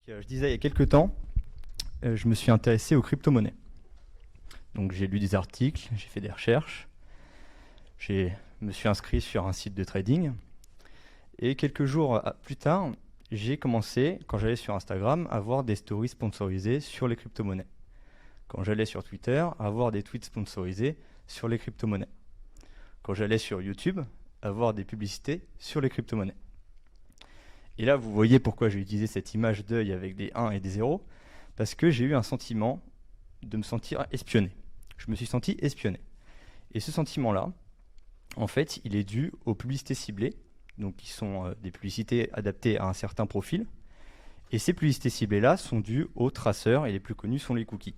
Je disais il y a quelques temps, je me suis intéressé aux crypto-monnaies. Donc j'ai lu des articles, j'ai fait des recherches, je me suis inscrit sur un site de trading. Et quelques jours plus tard, j'ai commencé, quand j'allais sur Instagram, à voir des stories sponsorisées sur les crypto-monnaies. Quand j'allais sur Twitter, à voir des tweets sponsorisés sur les crypto-monnaies. Quand j'allais sur YouTube, à voir des publicités sur les crypto-monnaies. Et là, vous voyez pourquoi j'ai utilisé cette image d'œil avec des 1 et des 0, parce que j'ai eu un sentiment de me sentir espionné. Je me suis senti espionné. Et ce sentiment-là, en fait, il est dû aux publicités ciblées, donc qui sont des publicités adaptées à un certain profil. Et ces publicités ciblées-là sont dues aux traceurs, et les plus connus sont les cookies.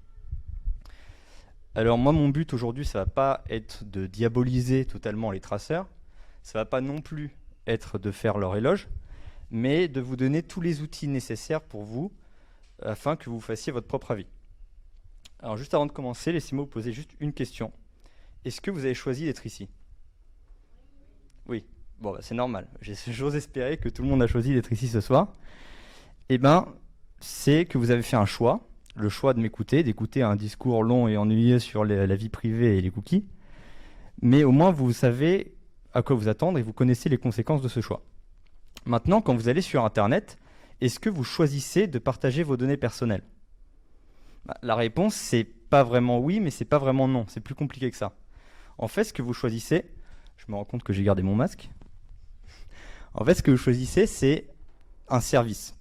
Alors moi, mon but aujourd'hui, ça ne va pas être de diaboliser totalement les traceurs, ça ne va pas non plus être de faire leur éloge, mais de vous donner tous les outils nécessaires pour vous, afin que vous fassiez votre propre avis. Alors juste avant de commencer, laissez-moi vous poser juste une question. Est-ce que vous avez choisi d'être ici? Oui. Bon, c'est normal. J'ose espérer que tout le monde a choisi d'être ici ce soir. Eh bien, c'est que vous avez fait un choix, le choix de m'écouter, d'écouter un discours long et ennuyeux sur la vie privée et les cookies. Mais au moins, vous savez à quoi vous attendre et vous connaissez les conséquences de ce choix. Maintenant, quand vous allez sur Internet, est-ce que vous choisissez de partager vos données personnelles? La réponse, c'est pas vraiment oui, mais c'est pas vraiment non. C'est plus compliqué que ça. En fait, ce que vous choisissez, je me rends compte que j'ai gardé mon masque. En fait, ce que vous choisissez, c'est un service.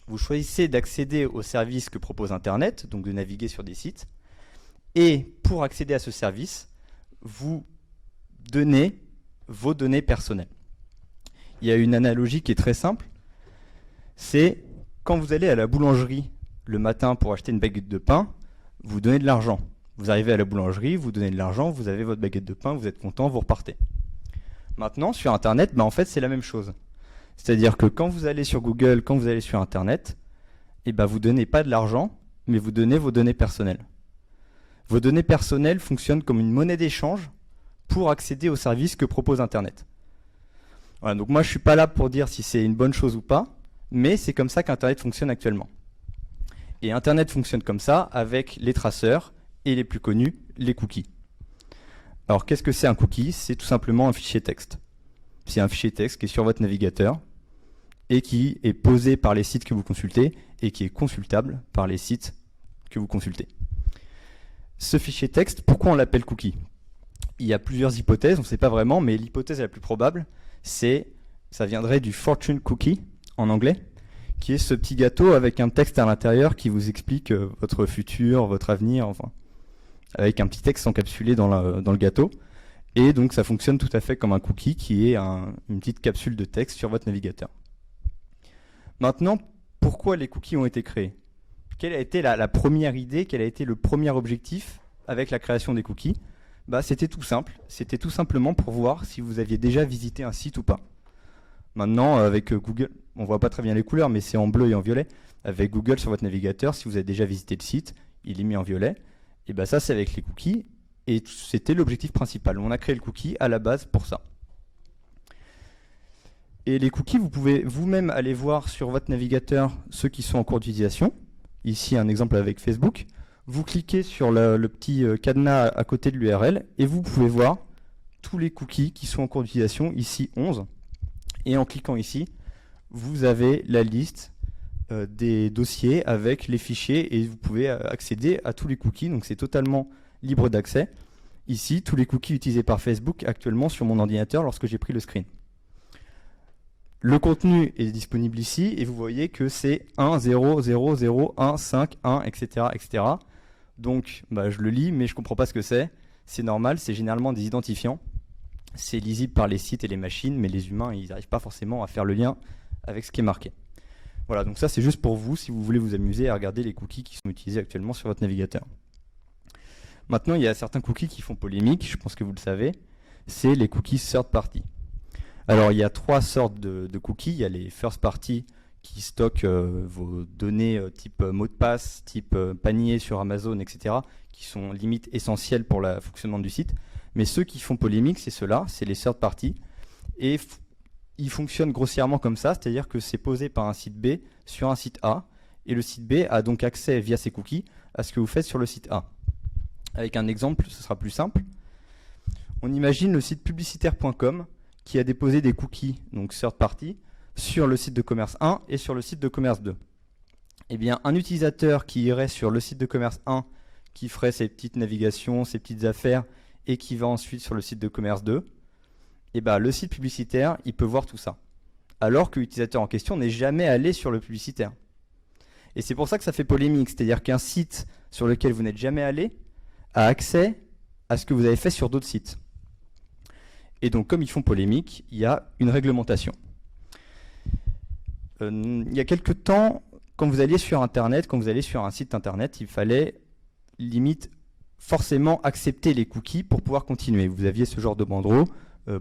Vous choisissez d'accéder au service que propose Internet, donc de naviguer sur des sites. Et pour accéder à ce service, vous donnez vos données personnelles. Il y a une analogie qui est très simple. C'est quand vous allez à la boulangerie le matin pour acheter une baguette de pain, vous donnez de l'argent. Vous arrivez à la boulangerie, vous donnez de l'argent, vous avez votre baguette de pain, vous êtes content, vous repartez. Maintenant, sur Internet, en fait, c'est la même chose. C'est-à-dire que quand vous allez sur Google, quand vous allez sur Internet, vous ne donnez pas de l'argent, mais vous donnez vos données personnelles. Vos données personnelles fonctionnent comme une monnaie d'échange pour accéder aux services que propose Internet. Voilà, donc moi, je ne suis pas là pour dire si c'est une bonne chose ou pas, mais c'est comme ça qu'Internet fonctionne actuellement. Et Internet fonctionne comme ça avec les traceurs et les plus connus, les cookies. Alors, qu'est-ce que c'est un cookie? C'est tout simplement un fichier texte. C'est un fichier texte qui est sur votre navigateur et qui est posé par les sites que vous consultez et qui est consultable par les sites que vous consultez. Ce fichier texte, pourquoi on l'appelle cookie? Il y a plusieurs hypothèses, on ne sait pas vraiment, mais l'hypothèse la plus probable, ça viendrait du fortune cookie en anglais, qui est ce petit gâteau avec un texte à l'intérieur qui vous explique votre futur, votre avenir, enfin, avec un petit texte encapsulé dans le gâteau. Et donc ça fonctionne tout à fait comme un cookie qui est une petite capsule de texte sur votre navigateur. Maintenant, pourquoi les cookies ont été créés? Quelle a été la première idée, quel a été le premier objectif avec la création des cookies? C'était tout simple, c'était tout simplement pour voir si vous aviez déjà visité un site ou pas. Maintenant, avec Google, on voit pas très bien les couleurs, mais c'est en bleu et en violet. Avec Google sur votre navigateur, si vous avez déjà visité le site, il est mis en violet. Et ça, c'est avec les cookies. Et c'était l'objectif principal. On a créé le cookie à la base pour ça. Et les cookies, vous pouvez vous-même aller voir sur votre navigateur ceux qui sont en cours d'utilisation. Ici, un exemple avec Facebook. Vous cliquez sur le petit cadenas à côté de l'URL et vous pouvez voir tous les cookies qui sont en cours d'utilisation, ici 11. Et en cliquant ici, vous avez la liste des dossiers avec les fichiers et vous pouvez accéder à tous les cookies. Donc c'est totalement libre d'accès. Ici, tous les cookies utilisés par Facebook actuellement sur mon ordinateur lorsque j'ai pris le screen. Le contenu est disponible ici et vous voyez que c'est 1, 0, 0, 0, 1, 5, 1, etc. etc. Donc je le lis mais je ne comprends pas ce que c'est. C'est normal, c'est généralement des identifiants. C'est lisible par les sites et les machines, mais les humains, ils n'arrivent pas forcément à faire le lien avec ce qui est marqué. Voilà, donc ça c'est juste pour vous, si vous voulez vous amuser à regarder les cookies qui sont utilisés actuellement sur votre navigateur. Maintenant, il y a certains cookies qui font polémique, je pense que vous le savez, c'est les cookies third party. Alors, il y a trois sortes de cookies. Il y a les first party qui stockent vos données type mot de passe, type panier sur Amazon, etc., qui sont limite essentielles pour le fonctionnement du site. Mais ceux qui font polémique, c'est ceux-là, c'est les third party. Et ils fonctionnent grossièrement comme ça, c'est-à-dire que c'est posé par un site B sur un site A. Et le site B a donc accès via ses cookies à ce que vous faites sur le site A. Avec un exemple, ce sera plus simple. On imagine le site publicitaire.com qui a déposé des cookies, donc third party, sur le site de commerce 1 et sur le site de commerce 2. Eh bien, un utilisateur qui irait sur le site de commerce 1, qui ferait ses petites navigations, ses petites affaires, et qui va ensuite sur le site de commerce 2, eh bien, le site publicitaire, il peut voir tout ça. Alors que l'utilisateur en question n'est jamais allé sur le publicitaire. Et c'est pour ça que ça fait polémique, c'est-à-dire qu'un site sur lequel vous n'êtes jamais allé a accès à ce que vous avez fait sur d'autres sites. Et donc, comme ils font polémique, il y a une réglementation. Il y a quelques temps, quand vous alliez sur Internet, quand vous allez sur un site Internet, il fallait limite forcément accepter les cookies pour pouvoir continuer. Vous aviez ce genre de banderole,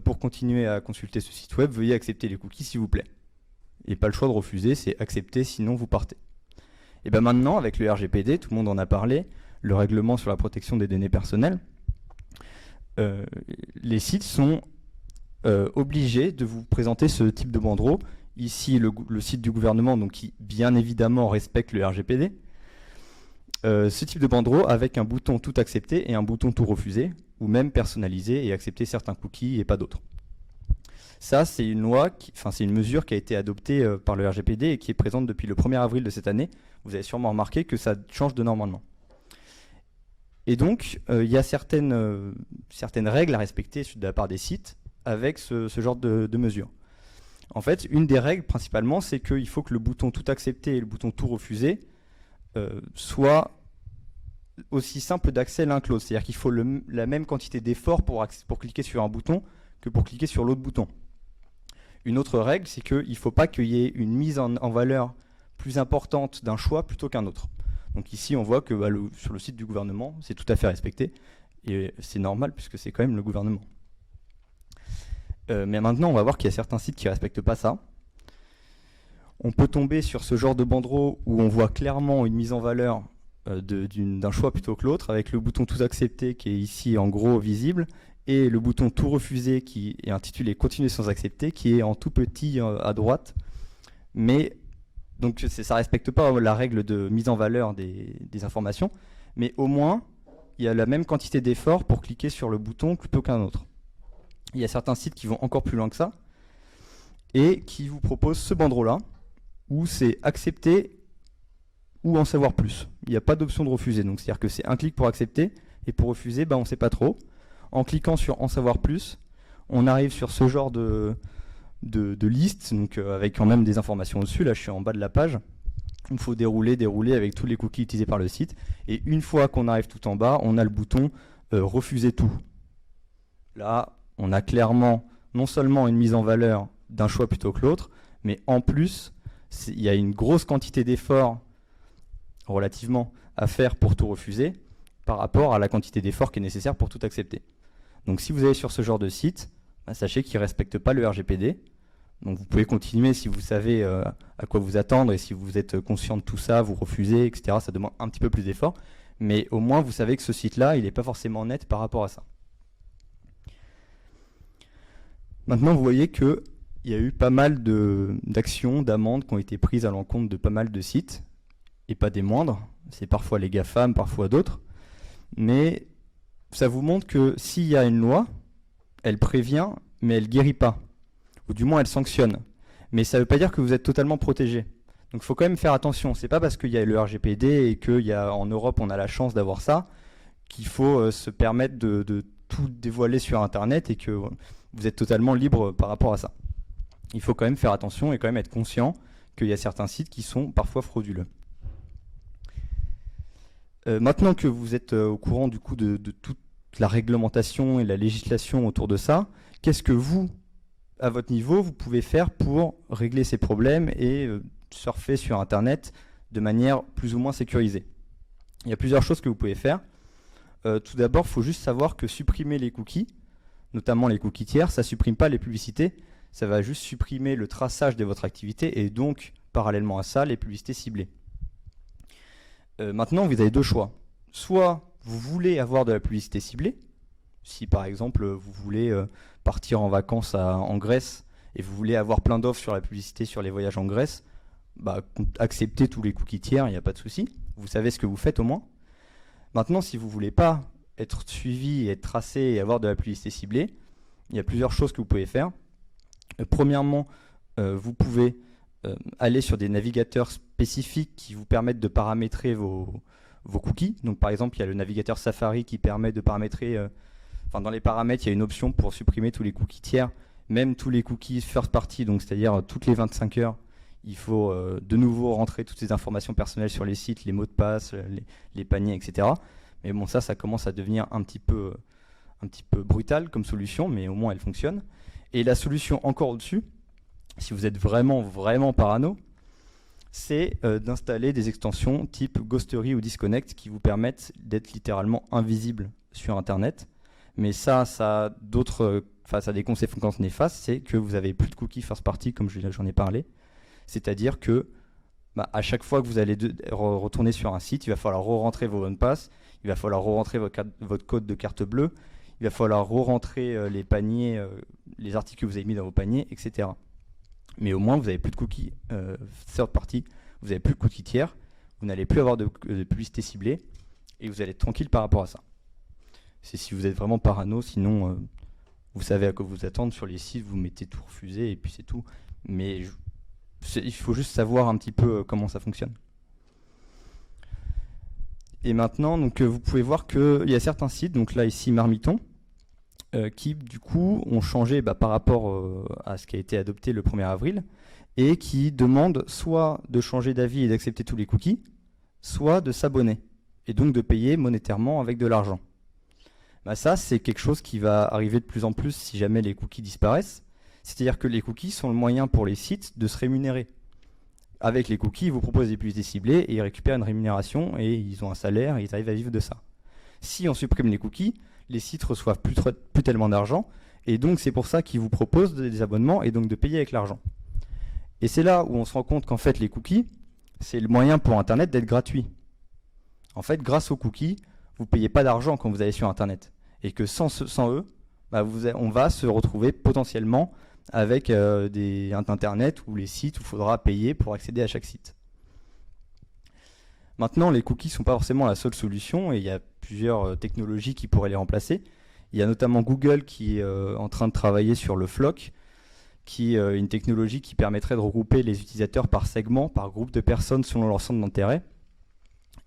pour continuer à consulter ce site web, veuillez accepter les cookies s'il vous plaît. Et pas le choix de refuser, c'est accepter, sinon vous partez. Et bien maintenant, avec le RGPD, tout le monde en a parlé, le règlement sur la protection des données personnelles, les sites sont obligés de vous présenter ce type de banderole. Ici, le site du gouvernement, donc qui bien évidemment respecte le RGPD. Ce type de banderole avec un bouton tout accepter et un bouton tout refuser, ou même personnaliser et accepter certains cookies et pas d'autres. Ça, c'est une c'est une mesure qui a été adoptée par le RGPD et qui est présente depuis le 1er avril de cette année. Vous avez sûrement remarqué que ça change de normalement. Et donc, il y a certaines règles à respecter de la part des sites avec ce genre de mesures. En fait, une des règles principalement, c'est qu'il faut que le bouton tout accepter et le bouton tout refuser soient aussi simples d'accès l'un que l'autre. C'est-à-dire qu'il faut la même quantité d'effort pour cliquer sur un bouton que pour cliquer sur l'autre bouton. Une autre règle, c'est qu'il ne faut pas qu'il y ait une mise en valeur plus importante d'un choix plutôt qu'un autre. Donc ici, on voit que sur le site du gouvernement, c'est tout à fait respecté. Et c'est normal puisque c'est quand même le gouvernement. Mais maintenant, on va voir qu'il y a certains sites qui ne respectent pas ça. On peut tomber sur ce genre de banderole où on voit clairement une mise en valeur d'un choix plutôt que l'autre, avec le bouton tout accepter qui est ici en gros visible, et le bouton tout refuser qui est intitulé continuer sans accepter, qui est en tout petit à droite. Mais donc ça ne respecte pas la règle de mise en valeur des informations, mais au moins il y a la même quantité d'effort pour cliquer sur le bouton plutôt qu'un autre. Il y a certains sites qui vont encore plus loin que ça et qui vous proposent ce bandeau-là où c'est accepter ou en savoir plus. Il n'y a pas d'option de refuser, donc c'est-à-dire que c'est un clic pour accepter et pour refuser, on ne sait pas trop. En cliquant sur en savoir plus, on arrive sur ce genre de liste, donc avec quand même des informations au-dessus. Là, je suis en bas de la page. Il faut dérouler avec tous les cookies utilisés par le site. Et une fois qu'on arrive tout en bas, on a le bouton refuser tout. Là, on a clairement non seulement une mise en valeur d'un choix plutôt que l'autre, mais en plus, il y a une grosse quantité d'efforts relativement à faire pour tout refuser par rapport à la quantité d'efforts qui est nécessaire pour tout accepter. Donc si vous allez sur ce genre de site, sachez qu'il ne respecte pas le RGPD. Donc vous pouvez continuer si vous savez à quoi vous attendre et si vous êtes conscient de tout ça, vous refusez, etc. Ça demande un petit peu plus d'efforts. Mais au moins vous savez que ce site-là, il n'est pas forcément net par rapport à ça. Maintenant vous voyez qu'il y a eu pas mal d'actions, d'amendes qui ont été prises à l'encontre de pas mal de sites, et pas des moindres. C'est parfois les GAFAM, parfois d'autres. Mais ça vous montre que s'il y a une loi, elle prévient, mais elle ne guérit pas. Ou du moins, elle sanctionne. Mais ça ne veut pas dire que vous êtes totalement protégé. Donc il faut quand même faire attention. Ce n'est pas parce qu'il y a le RGPD et qu'en Europe, on a la chance d'avoir ça, qu'il faut se permettre de tout dévoiler sur Internet et que vous êtes totalement libre par rapport à ça. Il faut quand même faire attention et quand même être conscient qu'il y a certains sites qui sont parfois frauduleux. Maintenant que vous êtes au courant du coup de toute la réglementation et la législation autour de ça, qu'est-ce que vous, à votre niveau, vous pouvez faire pour régler ces problèmes et surfer sur Internet de manière plus ou moins sécurisée? Il y a plusieurs choses que vous pouvez faire. Tout d'abord, il faut juste savoir que supprimer les cookies, notamment les cookies tiers, ça ne supprime pas les publicités, ça va juste supprimer le traçage de votre activité et donc, parallèlement à ça, les publicités ciblées. Maintenant, vous avez deux choix. Soit vous voulez avoir de la publicité ciblée, si par exemple vous voulez partir en vacances en Grèce et vous voulez avoir plein d'offres sur la publicité sur les voyages en Grèce, accepter tous les cookies tiers, il n'y a pas de souci. Vous savez ce que vous faites au moins. Maintenant, si vous ne voulez pas être suivi, être tracé et avoir de la publicité ciblée, il y a plusieurs choses que vous pouvez faire. Premièrement, vous pouvez aller sur des navigateurs spécifiques qui vous permettent de paramétrer vos cookies. Donc par exemple, il y a le navigateur Safari qui permet de paramétrer, dans les paramètres, il y a une option pour supprimer tous les cookies tiers, même tous les cookies first party, donc c'est-à-dire toutes les 25 heures, il faut de nouveau rentrer toutes ces informations personnelles sur les sites, les mots de passe, les paniers, etc. Mais bon, ça commence à devenir un petit peu brutal comme solution, mais au moins elle fonctionne. Et la solution encore au-dessus, si vous êtes vraiment parano, c'est d'installer des extensions type Ghostery ou Disconnect qui vous permettent d'être littéralement invisible sur Internet. Mais ça a des conséquences néfastes, c'est que vous n'avez plus de cookies first party comme j'en ai parlé. C'est-à-dire que à chaque fois que vous allez retourner sur un site, il va falloir re-rentrer vos mots de passe, il va falloir re-rentrer votre code de carte bleue, il va falloir re-rentrer les paniers, les articles que vous avez mis dans vos paniers, etc. Mais au moins, vous n'avez plus de cookies third party, vous n'avez plus de cookies tiers, vous n'allez plus avoir de publicité ciblée, et vous allez être tranquille par rapport à ça. C'est si vous êtes vraiment parano, sinon vous savez à quoi vous attendre sur les sites, vous mettez tout refusé, et puis c'est tout. Mais il faut juste savoir un petit peu comment ça fonctionne. Et maintenant, donc, vous pouvez voir qu'il y a certains sites, donc là ici Marmiton, qui du coup ont changé par rapport à ce qui a été adopté le 1er avril, et qui demandent soit de changer d'avis et d'accepter tous les cookies, soit de s'abonner, et donc de payer monétairement avec de l'argent. Ça, c'est quelque chose qui va arriver de plus en plus si jamais les cookies disparaissent. C'est-à-dire que les cookies sont le moyen pour les sites de se rémunérer. Avec les cookies, ils vous proposent des publicités ciblées et ils récupèrent une rémunération et ils ont un salaire et ils arrivent à vivre de ça. Si on supprime les cookies, les sites reçoivent plus tellement d'argent et donc c'est pour ça qu'ils vous proposent des abonnements et donc de payer avec l'argent. Et c'est là où on se rend compte qu'en fait les cookies, c'est le moyen pour Internet d'être gratuit. En fait, grâce aux cookies, vous ne payez pas d'argent quand vous allez sur Internet. Et que sans eux, on va se retrouver potentiellement avec un Internet ou les sites où il faudra payer pour accéder à chaque site. Maintenant, les cookies ne sont pas forcément la seule solution et il y a plusieurs technologies qui pourraient les remplacer. Il y a notamment Google qui est en train de travailler sur le FLoC, qui est une technologie qui permettrait de regrouper les utilisateurs par segment, par groupe de personnes selon leur centre d'intérêt.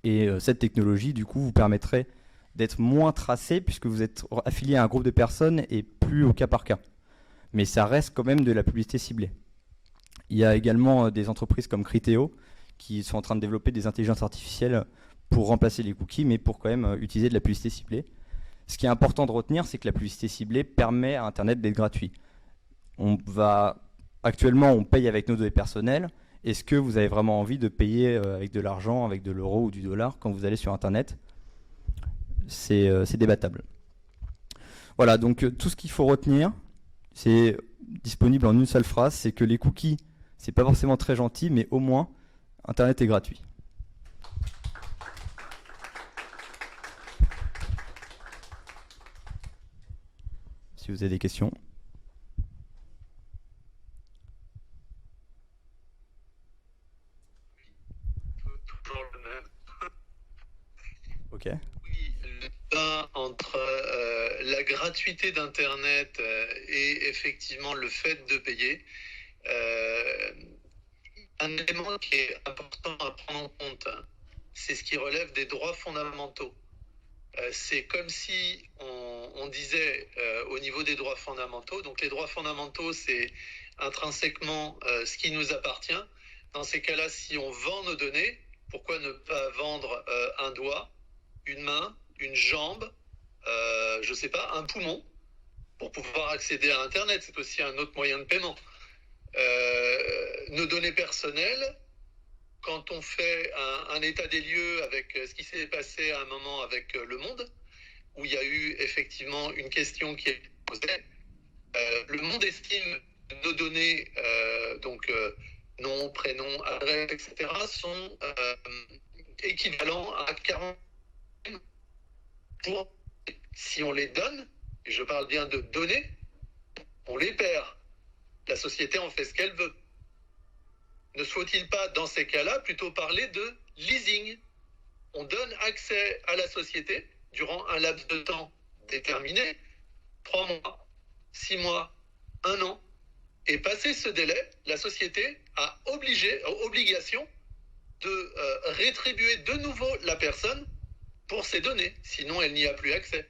Et cette technologie, du coup, vous permettrait d'être moins tracé puisque vous êtes affilié à un groupe de personnes et plus au cas par cas. Mais ça reste quand même de la publicité ciblée. Il y a également des entreprises comme Criteo qui sont en train de développer des intelligences artificielles pour remplacer les cookies, mais pour quand même utiliser de la publicité ciblée. Ce qui est important de retenir, c'est que la publicité ciblée permet à Internet d'être gratuit. Actuellement, on paye avec nos données personnelles. Est-ce que vous avez vraiment envie de payer avec de l'argent, avec de l'euro ou du dollar quand vous allez sur Internet ? C'est débattable. Voilà, donc tout ce qu'il faut retenir, c'est disponible en une seule phrase, c'est que les cookies, c'est pas forcément très gentil, mais au moins, Internet est gratuit. Si vous avez des questions. Toujours le même. Ok. Oui, le débat entre la gratuité d'Internet et effectivement le fait de payer. Un élément qui est important à prendre en compte, c'est ce qui relève des droits fondamentaux. C'est comme si on disait au niveau des droits fondamentaux, donc les droits fondamentaux, c'est intrinsèquement ce qui nous appartient. Dans ces cas-là, si on vend nos données, pourquoi ne pas vendre un doigt, une main, une jambe, je ne sais pas, un poumon, pour pouvoir accéder à Internet? C'est aussi un autre moyen de paiement. Nos données personnelles, quand on fait un état des lieux avec ce qui s'est passé à un moment avec Le Monde, où il y a eu effectivement une question qui est posée, Le Monde estime que nos données, nom, prénom, adresse, etc., sont équivalents à 40 pour, si on les donne, et je parle bien de données, on les perd. La société en fait ce qu'elle veut. Ne faut-il pas, dans ces cas-là, plutôt parler de leasing? On donne accès à la société durant un laps de temps déterminé, 3 mois, 6 mois, 1 an, et passé ce délai, la société a obligation de rétribuer de nouveau la personne pour ses données, sinon elle n'y a plus accès.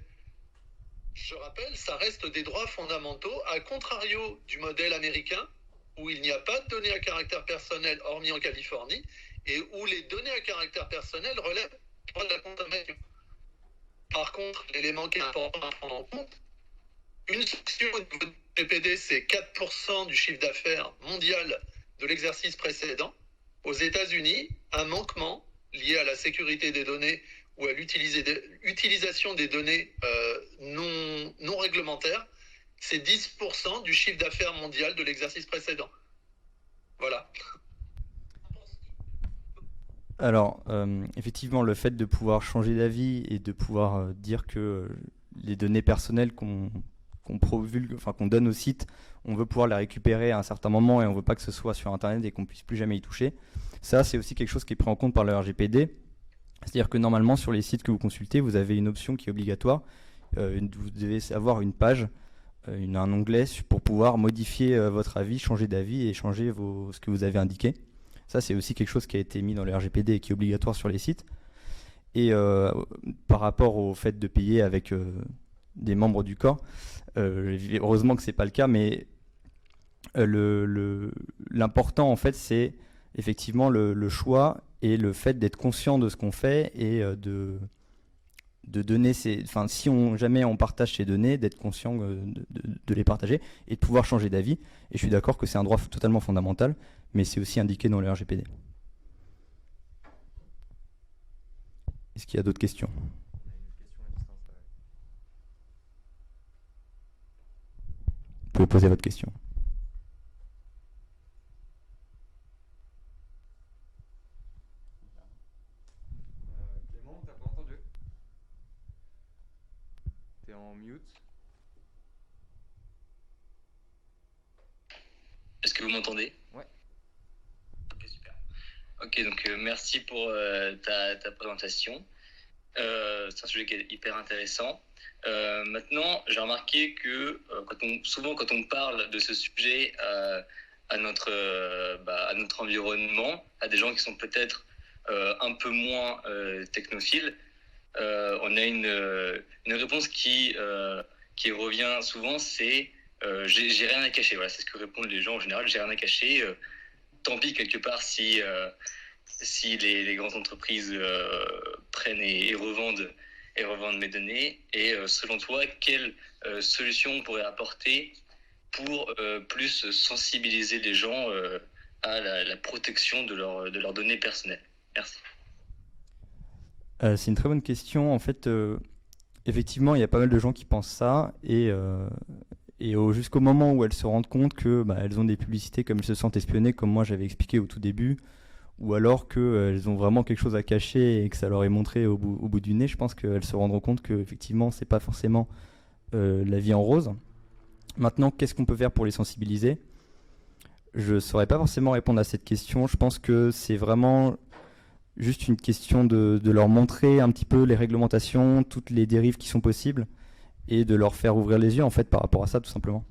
Je rappelle, ça reste des droits fondamentaux, à contrario du modèle américain, où il n'y a pas de données à caractère personnel, hormis en Californie, et où les données à caractère personnel relèvent de la consommation. Par contre, l'élément qui est important à prendre en compte, une sanction au niveau du GPD, c'est 4% du chiffre d'affaires mondial de l'exercice précédent. Aux États-Unis, un manquement lié à la sécurité des données ou à l'utilisation des données non réglementaires, c'est 10% du chiffre d'affaires mondial de l'exercice précédent. Voilà. Alors, effectivement, le fait de pouvoir changer d'avis et de pouvoir dire que les données personnelles qu'on donne au site, on veut pouvoir les récupérer à un certain moment et on veut pas que ce soit sur Internet et qu'on puisse plus jamais y toucher. Ça, c'est aussi quelque chose qui est pris en compte par le RGPD. C'est-à-dire que normalement, sur les sites que vous consultez, vous avez une option qui est obligatoire. Vous devez avoir une page, un onglet pour pouvoir modifier votre avis, changer d'avis et changer ce que vous avez indiqué. Ça, c'est aussi quelque chose qui a été mis dans le RGPD et qui est obligatoire sur les sites. Et par rapport au fait de payer avec des membres du corps, heureusement que c'est pas le cas, mais l'important en fait, c'est effectivement le choix et le fait d'être conscient de ce qu'on fait et de donner si jamais on partage ces données, d'être conscient de les partager et de pouvoir changer d'avis. Et je suis d'accord que c'est un droit totalement fondamental, mais c'est aussi indiqué dans le RGPD. Est-ce qu'il y a d'autres questions? Vous pouvez poser votre question. Clément, t'as pas entendu? T'es en mute. Est-ce que vous m'entendez? Ouais. Ok, super. Ok, donc merci pour ta présentation. C'est un sujet qui est hyper intéressant. Maintenant, j'ai remarqué que souvent quand on parle de ce sujet à notre environnement, à des gens qui sont peut-être un peu moins technophiles, on a une réponse qui revient souvent, c'est j'ai rien à cacher. Voilà, c'est ce que répondent les gens en général. J'ai rien à cacher. Tant pis quelque part si les grandes entreprises prennent et revendent mes données. Et selon toi, quelle solution on pourrait apporter pour plus sensibiliser les gens à la protection de leurs données personnelles? Merci. C'est une très bonne question. En fait, effectivement, il y a pas mal de gens qui pensent ça et jusqu'au moment où elles se rendent compte que elles ont des publicités comme elles se sentent espionnées, comme moi j'avais expliqué au tout début, ou alors qu'elles ont vraiment quelque chose à cacher et que ça leur est montré au bout du nez, je pense qu'elles se rendront compte qu'effectivement c'est pas forcément la vie en rose. Maintenant, qu'est-ce qu'on peut faire pour les sensibiliser? Je saurais pas forcément répondre à cette question. Je pense que c'est vraiment juste une question de leur montrer un petit peu les réglementations, toutes les dérives qui sont possibles, et de leur faire ouvrir les yeux en fait par rapport à ça, tout simplement.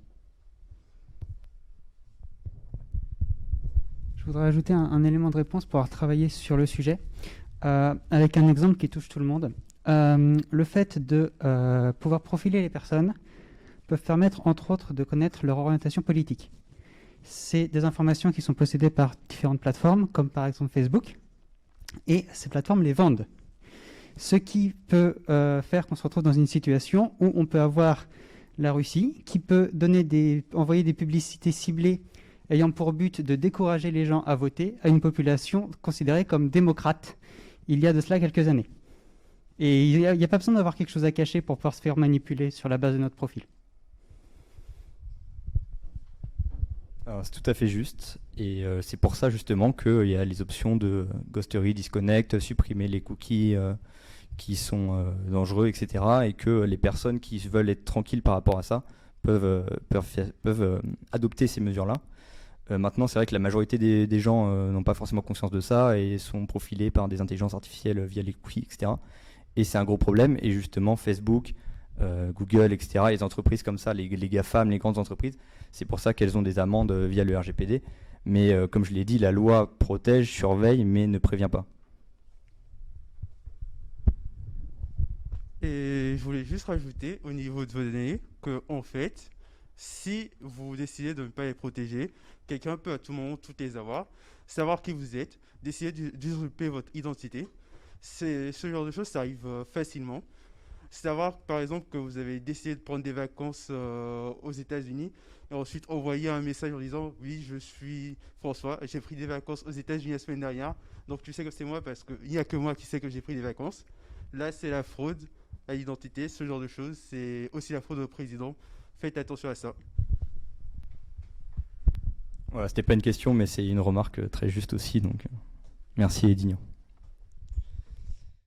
Je voudrais ajouter un élément de réponse pour avoir travaillé sur le sujet, avec un exemple qui touche tout le monde. Le fait de pouvoir profiler les personnes peuvent permettre, entre autres, de connaître leur orientation politique. C'est des informations qui sont possédées par différentes plateformes, comme par exemple Facebook, et ces plateformes les vendent. Ce qui peut faire qu'on se retrouve dans une situation où on peut avoir la Russie qui peut envoyer des publicités ciblées ayant pour but de décourager les gens à voter à une population considérée comme démocrate il y a de cela quelques années. Et il n'y a pas besoin d'avoir quelque chose à cacher pour pouvoir se faire manipuler sur la base de notre profil. C'est tout à fait juste, et c'est pour ça justement qu'il y a les options de Ghostery, Disconnect, supprimer les cookies qui sont dangereux, etc. Et que les personnes qui veulent être tranquilles par rapport à ça peuvent adopter ces mesures-là. Maintenant, c'est vrai que la majorité des gens n'ont pas forcément conscience de ça et sont profilés par des intelligences artificielles via les cookies, etc. Et c'est un gros problème. Et justement, Facebook, Google, etc., les entreprises comme ça, les GAFAM, les grandes entreprises, c'est pour ça qu'elles ont des amendes via le RGPD. Mais comme je l'ai dit, la loi protège, surveille, mais ne prévient pas. Et je voulais juste rajouter au niveau de vos données que, en fait, si vous décidez de ne pas les protéger, quelqu'un peut à tout moment toutes les avoir, savoir qui vous êtes, décider d'usurper votre identité. Ce genre de choses, ça arrive facilement. Savoir par exemple que vous avez décidé de prendre des vacances aux États-Unis et ensuite envoyer un message en disant oui, je suis François, j'ai pris des vacances aux États-Unis la semaine dernière, donc tu sais que c'est moi parce qu'il n'y a que moi qui sais que j'ai pris des vacances. Là, c'est la fraude à l'identité, ce genre de choses. C'est aussi la fraude au président. Faites attention à ça. Voilà, c'était pas une question, mais c'est une remarque très juste aussi. Donc, merci Edignan.